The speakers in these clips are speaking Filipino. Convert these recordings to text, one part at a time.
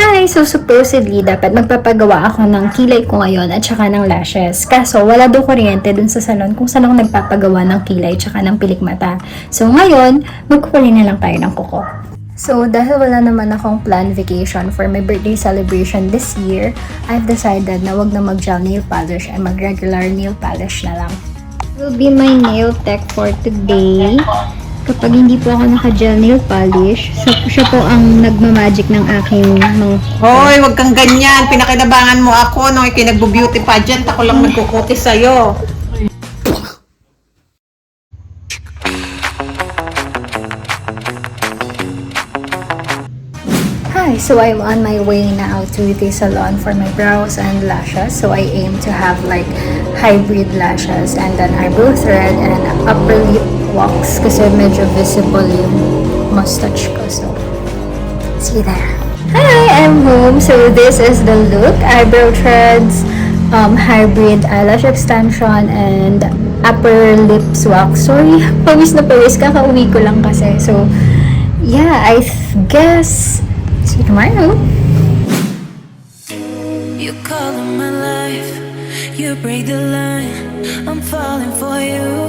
Hi! So supposedly, dapat magpapagawa ako ng kilay ko ngayon at saka ng lashes. Kaso, wala daw kuryente dun sa salon kung saan ako nagpapagawa ng kilay at saka ng pilik mata. So ngayon, magkukulay na lang tayo ng kuko. So, dahil wala naman akong planned vacation for my birthday celebration this year, I've decided na wag na mag-gel nail polish and mag-regular nail polish na lang. Will be my nail tech for today. Kapag hindi po ako naka-gel nail polish, siya po ang nagmamagic ng aking mga... Hoy, wag kang ganyan. Pinakinabangan mo ako nung ikinagbo-beauty pageant. Ako lang nagkukuti sa'yo. Hi! So, I'm on my way now to the salon for my brows and lashes. So, I aim to have like hybrid lashes and then eyebrow thread and upper lip wax kasi medyo visible yung mustache ko. So, see you there. Hi! I'm home. So, this is the look. Eyebrow threads, hybrid eyelash extension, and upper lips wax. Sorry, pawis na pawis. Kakauwi ko lang kasi. So, yeah, I guess... see you tomorrow. You call in my life, you break the line, I'm falling for you.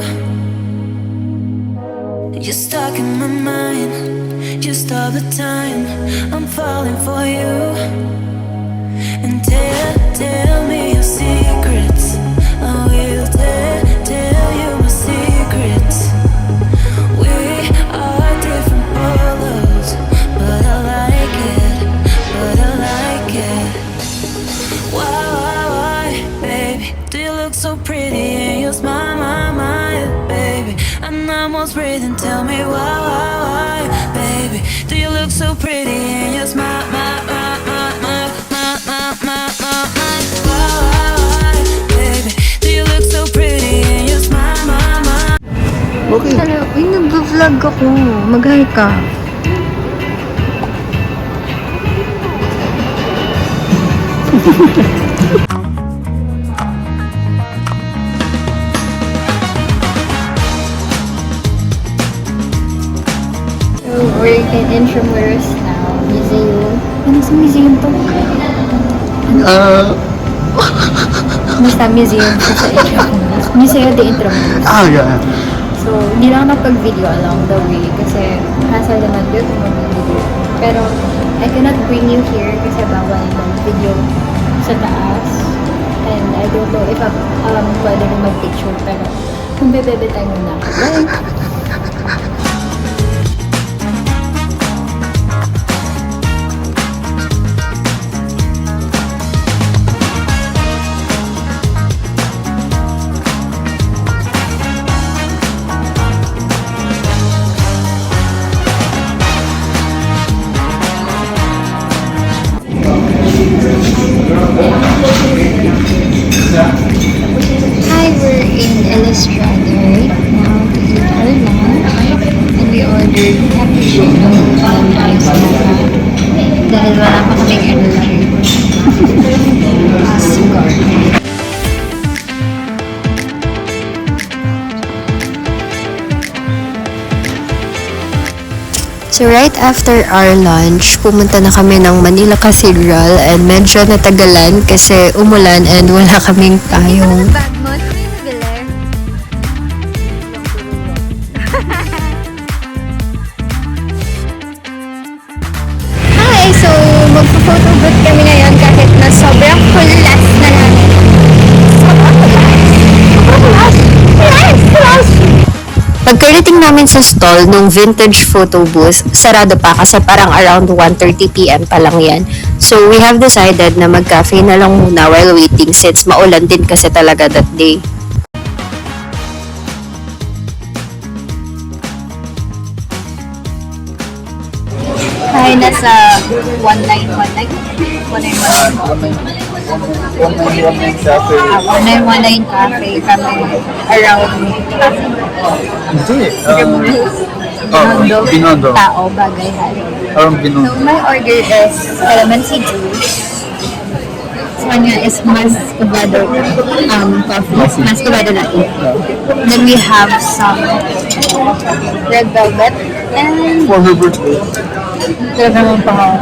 You're stuck in my mind, just all the time, I'm falling for you. And tell me your secrets, I will tell you my secrets. We are different colors, but I like it, why, baby, do you look so pretty and you smile, my, baby, I'm almost breathing, tell me why, baby, do you look so pretty and you smile, my, why, baby, do you look so pretty and you smile, my. Okay. Hello, uy, nag-vlog ako. Mag-hi ka. So, we're in Intramuros now. Museum. Ano sa museum to? Basta museum po sa Intramuros. Museo de Intramuros. Yeah. So, hindi lang nakapag-video along the way kasi hassle naman yun kung mag-video. Pero, I cannot bring you here kasi bawal yung video sa taas. And I don't know if pwede rin mag-picture. Pero, kung bebebe tayo muna. Bye! Hi, we're in Estrada right now to eat our lunch. And we ordered cappuccino and ice mocha. Dahil wala pa kaming energy. Cigar. So right after our lunch, pumunta na kami ng Manila Cathedral and medyo natagalan kasi umulan and wala kaming payong. Hi! So, magpo-photo booth kami ngayon kahit na sobrang kulas na namin. Sobrang kulas! Sobrang kulas! Kulas! Pagkarating namin sa stall nung vintage photo booth, sarado pa kasi parang around 1:30 PM pa lang yan. So, we have decided na mag-cafe na lang muna while waiting since maulan din kasi talaga that day. Hi, nasa 1919. 1919 cafe. 1919 cafe kami around Hindi. Binondo, Binondo. tao, bagay, hari. Parang So, Binondo. my order is calamansi juice. Sa kanya is mascovado coffee. Mascovado latte. Then we have some red velvet and For her birthday. talaga mong pangalan.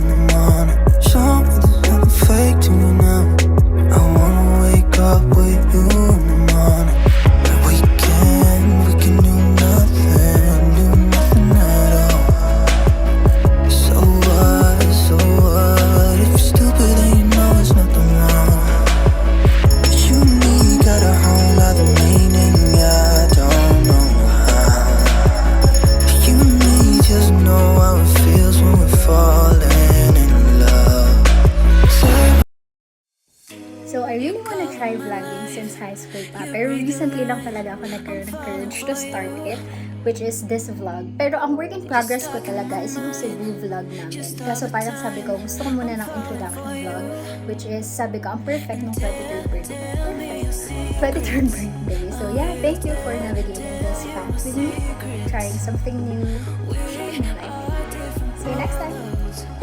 in the morning. Something's fake to me now. I wanna wake up with you. So, I really want to try vlogging since high school pa. Pero recently lang talaga ako nagkaroon ng courage to start it, which is this vlog. Pero ang work in progress ko talaga is yung Cebu vlog namin. Kaso parang sabi ko, gusto ko muna ng introduction vlog, which is, sabi ko, ang perfect ng 23rd birthday. Perfect. 23rd birthday. So yeah, thank you for navigating this path with me, trying something new, sharing my life. See you next time!